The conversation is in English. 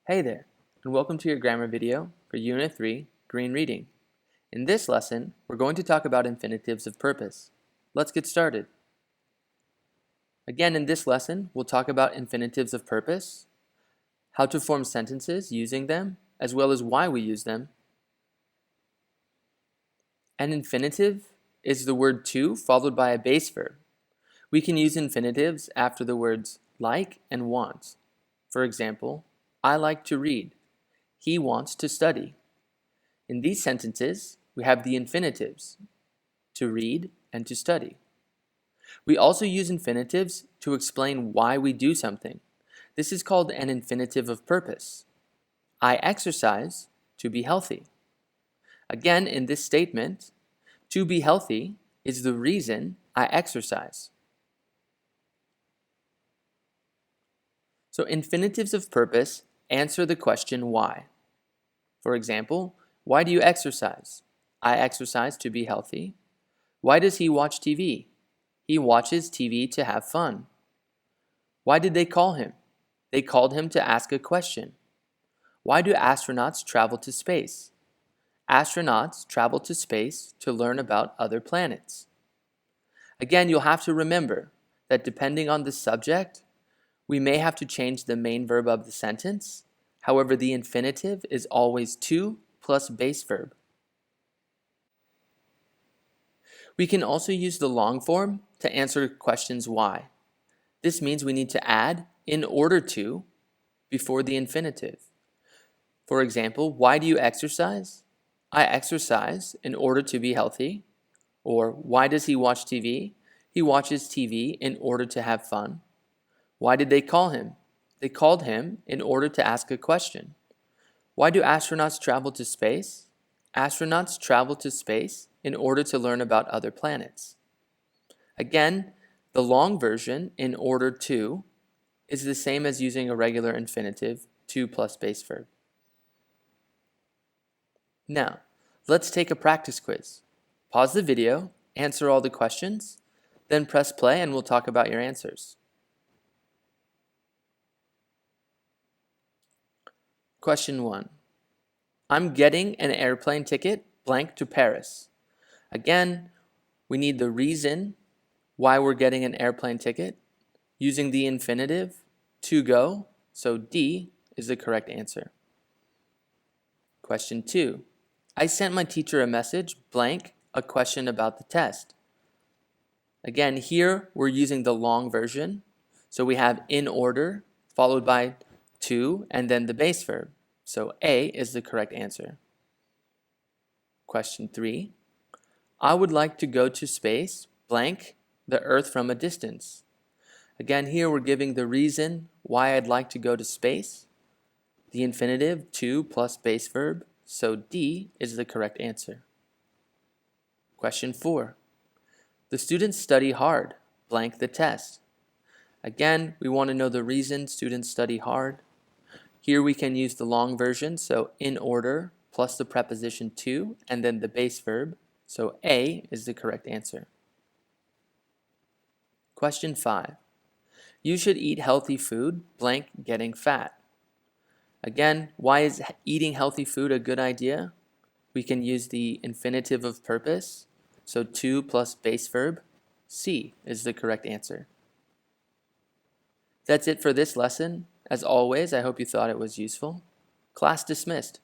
Hey there, and welcome to your grammar video for Unit 3, Green Reading. In this lesson, we're going to talk about infinitives of purpose. Let's get started. Again, in this lesson, we'll talk about infinitives of purpose, how to form sentences using them, as well as why we use them. An infinitive is the word to followed by a base verb. We can use infinitives after the words like and want. For example, I like to read. He wants to study. In these sentences, we have the infinitives, to read and to study. We also use infinitives to explain why we do something. This is called an infinitive of purpose. I exercise to be healthy. Again, in this statement, to be healthy is the reason I exercise. So infinitives of purpose answer the question why. For example, why do you exercise? I exercise to be healthy. Why does he watch TV? He watches TV to have fun. Why did they call him? They called him to ask a question. Why do astronauts travel to space? Astronauts travel to space to learn about other planets. Again, you'll have to remember that depending on the subject, we may have to change the main verb of the sentence. However, the infinitive is always to plus base verb. We can also use the long form to answer questions why. This means we need to add in order to before the infinitive. For example, why do you exercise? I exercise in order to be healthy. Or why does he watch TV? He watches TV in order to have fun. Why did they call him? They called him in order to ask a question. Why do astronauts travel to space? Astronauts travel to space in order to learn about other planets. Again, the long version, in order to, is the same as using a regular infinitive, to plus base verb. Now, let's take a practice quiz. Pause the video, answer all the questions, then press play and we'll talk about your answers. Question 1. I'm getting an airplane ticket blank to Paris. Again, we need the reason why we're getting an airplane ticket using the infinitive to go, so D is the correct answer. Question 2. I sent my teacher a message blank a question about the test. Again, here we're using the long version, so we have in order followed by to and then the base verb. So A is the correct answer. Question 3. I would like to go to space blank the Earth from a distance. Again, here we're giving the reason why I'd like to go to space, the infinitive to plus base verb, so D is the correct answer. Question 4. The students study hard blank the test. Again, we want to know the reason students study hard. Here we can use the long version, so in order plus the preposition to and then the base verb, so A is the correct answer. Question 5. You should eat healthy food blank getting fat. Again, why is eating healthy food a good idea? We can use the infinitive of purpose, so to plus base verb, C is the correct answer. That's it for this lesson. As always, I hope you thought it was useful. Class dismissed.